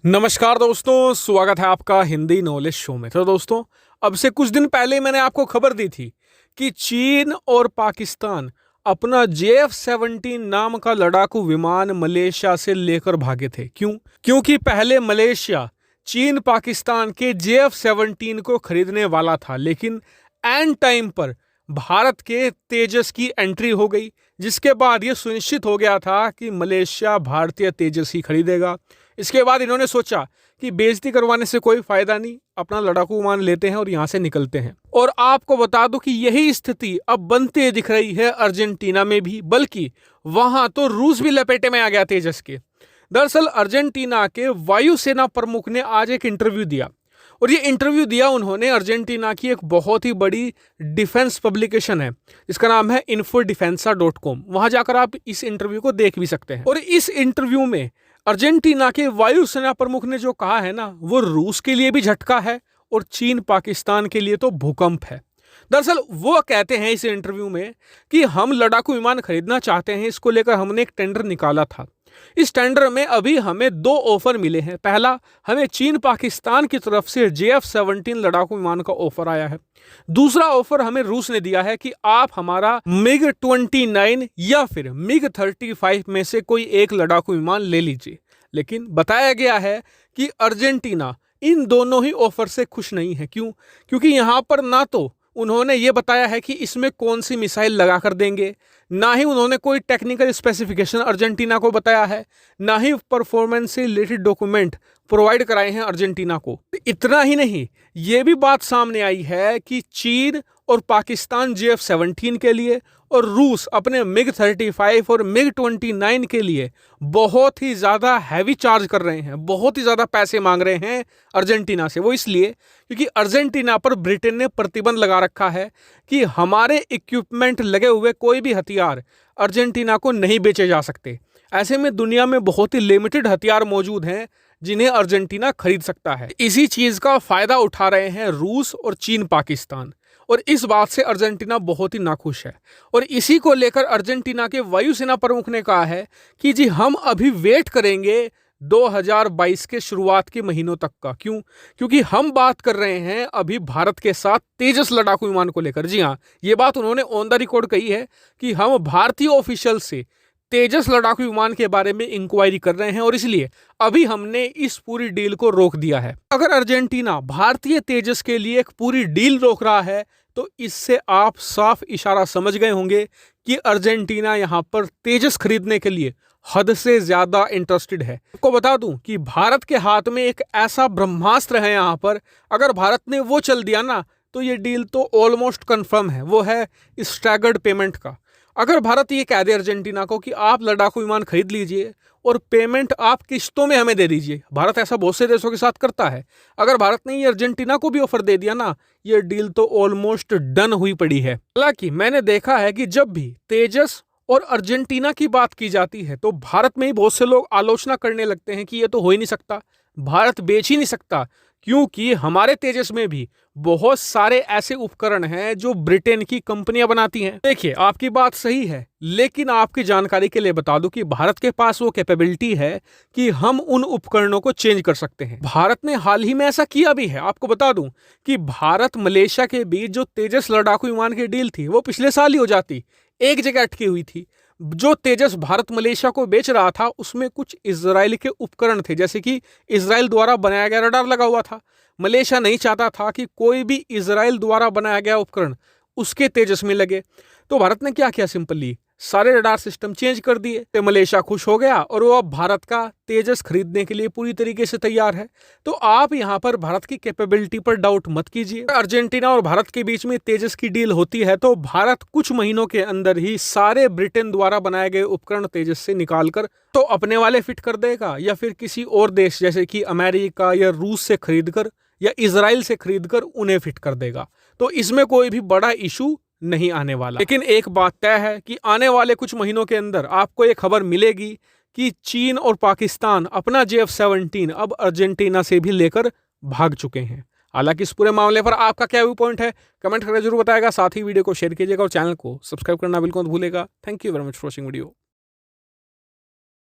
नमस्कार दोस्तों, स्वागत है आपका हिंदी नॉलेज शो में। तो दोस्तों, अब से कुछ दिन पहले मैंने आपको खबर दी थी कि चीन और पाकिस्तान अपना JF-17 नाम का लड़ाकू विमान मलेशिया से लेकर भागे थे। क्यों? क्योंकि पहले मलेशिया चीन पाकिस्तान के JF-17 को खरीदने वाला था, लेकिन एंड टाइम पर भारत के तेजस की एंट्री हो गई, जिसके बाद यह सुनिश्चित हो गया था कि मलेशिया भारतीय तेजस ही खरीदेगा। इसके बाद इन्होंने सोचा कि बेइज्जती करवाने से कोई फायदा नहीं, अपना लड़ाकू विमान लेते हैं और यहां से निकलते हैं। और आपको बता दूं कि यही स्थिति अब बनते दिख रही है अर्जेंटीना में भी, बल्कि वहां तो रूस भी लपेटे में आ गया तेजस के। दरअसल अर्जेंटीना के वायुसेना प्रमुख ने आज एक इंटरव्यू दिया, और ये इंटरव्यू दिया उन्होंने अर्जेंटीना की एक बहुत ही बड़ी डिफेंस पब्लिकेशन है जिसका नाम है infodefensa.com। वहां जाकर आप इस इंटरव्यू को देख भी सकते हैं। और इस इंटरव्यू में अर्जेंटीना के वायुसेना प्रमुख ने जो कहा है ना, वो रूस के लिए भी झटका है और चीन पाकिस्तान के लिए तो भूकंप है। दरअसल वो कहते हैं इस इंटरव्यू में कि हम लड़ाकू विमान खरीदना चाहते हैं, इसको लेकर हमने एक टेंडर निकाला था। इस टेंडर में अभी हमें 2 ऑफर मिले हैं। पहला, हमें चीन पाकिस्तान की तरफ से JF-17 लड़ाकू विमान का ऑफर आया है। दूसरा ऑफर हमें रूस ने दिया है कि आप हमारा MiG-29 या फिर MiG-35 में से कोई एक लड़ाकू विमान ले लीजिए। लेकिन बताया गया है कि अर्जेंटीना इन दोनों ही ऑफर से खुश नहीं है। क्यों? क्योंकि यहां पर ना तो उन्होंने ये बताया है कि इसमें कौन सी मिसाइल लगा कर देंगे, ना ही उन्होंने कोई टेक्निकल स्पेसिफिकेशन अर्जेंटीना को बताया है, ना ही परफॉर्मेंस से रिलेटेड डॉक्यूमेंट प्रोवाइड कराए हैं अर्जेंटीना को। इतना ही नहीं, ये भी बात सामने आई है कि चीन और पाकिस्तान JF-17 के लिए और रूस अपने MiG-35 और MiG-29 के लिए बहुत ही ज़्यादा हैवी चार्ज कर रहे हैं, बहुत ही ज़्यादा पैसे मांग रहे हैं अर्जेंटीना से। वो इसलिए क्योंकि अर्जेंटीना पर ब्रिटेन ने प्रतिबंध लगा रखा है कि हमारे इक्विपमेंट लगे हुए कोई भी हथियार अर्जेंटीना को नहीं बेचे जा सकते। ऐसे में दुनिया में बहुत ही लिमिटेड हथियार मौजूद हैं जिन्हें अर्जेंटीना खरीद सकता है। इसी चीज़ का फायदा उठा रहे हैं रूस और चीन पाकिस्तान, और इस बात से अर्जेंटीना बहुत ही नाखुश है। और इसी को लेकर अर्जेंटीना के वायुसेना प्रमुख ने कहा है कि जी हम अभी वेट करेंगे 2022 के शुरुआत के महीनों तक का। क्यों? क्योंकि हम बात कर रहे हैं अभी भारत के साथ तेजस लड़ाकू विमान को लेकर। जी हाँ, ये बात उन्होंने ऑन द रिकॉर्ड कही है कि हम भारतीय ऑफिशियल से तेजस लड़ाकू विमान के बारे में इंक्वायरी कर रहे हैं, और इसलिए अभी हमने इस पूरी डील को रोक दिया है। अगर अर्जेंटीना भारतीय तेजस के लिए एक पूरी डील रोक रहा है तो इससे आप साफ इशारा समझ गए होंगे कि अर्जेंटीना यहां पर तेजस खरीदने के लिए हद से ज्यादा इंटरेस्टेड है। आपको बता दूं कि भारत के हाथ में एक ऐसा ब्रह्मास्त्र है यहां पर, अगर भारत ने वो चल दिया ना तो ये डील तो ऑलमोस्ट कंफर्म है। वो है स्टैगर्ड पेमेंट का। अगर भारत ये कह दे अर्जेंटीना को कि आप लड़ाकू विमान खरीद लीजिए और पेमेंट आप किस्तों में हमें दे दीजिए, भारत ऐसा बहुत से देशों के साथ करता है। अगर भारत ने ये अर्जेंटीना को भी ऑफर दे दिया ना, ये डील तो ऑलमोस्ट डन हुई पड़ी है। हालांकि मैंने देखा है कि जब भी तेजस और अर्जेंटीना की बात की जाती है तो भारत में ही बहुत से लोग आलोचना करने लगते हैं कि ये तो हो ही नहीं सकता, भारत बेच ही नहीं सकता, क्योंकि हमारे तेजस में भी बहुत सारे ऐसे उपकरण हैं जो ब्रिटेन की कंपनियां बनाती हैं। देखिए, आपकी बात सही है, लेकिन आपकी जानकारी के लिए बता दूं कि भारत के पास वो कैपेबिलिटी है कि हम उन उपकरणों को चेंज कर सकते हैं। भारत ने हाल ही में ऐसा किया भी है। आपको बता दूं कि भारत मलेशिया के बीच जो तेजस लड़ाकू विमान की डील थी वो पिछले साल ही हो जाती, एक जगह अटकी हुई थी। जो तेजस भारत मलेशिया को बेच रहा था उसमें कुछ इजराइल के उपकरण थे, जैसे कि इजराइल द्वारा बनाया गया रडार लगा हुआ था। मलेशिया नहीं चाहता था कि कोई भी इजराइल द्वारा बनाया गया उपकरण उसके तेजस में लगे, तो भारत ने क्या किया, सिंपली सारे रडार सिस्टम चेंज कर दिए। तो मलेशिया खुश हो गया और वो अब भारत का तेजस खरीदने के लिए पूरी तरीके से तैयार है। तो आप यहां पर भारत की कैपेबिलिटी पर डाउट मत कीजिए। अर्जेंटीना और भारत के बीच में तेजस की डील होती है तो भारत कुछ महीनों के अंदर ही सारे ब्रिटेन द्वारा बनाए गए उपकरण तेजस से निकालकर तो अपने वाले फिट कर देगा, या फिर किसी और देश जैसे कि अमेरिका या रूस से खरीदकर या इजराइल से खरीदकर उन्हें फिट कर देगा। तो इसमें कोई भी बड़ा इशू नहीं आने वाला। लेकिन एक बात तय है कि आने वाले कुछ महीनों के अंदर आपको ये खबर मिलेगी कि चीन और पाकिस्तान अपना JF-17 अब अर्जेंटीना से भी लेकर भाग चुके हैं। हालांकि इस पूरे मामले पर आपका क्या व्यू पॉइंट है, कमेंट करके जरूर बताएगा। साथ ही वीडियो को शेयर कीजिएगा और चैनल को सब्सक्राइब करना बिल्कुल मत भूलेगा। Thank you very much for watching video.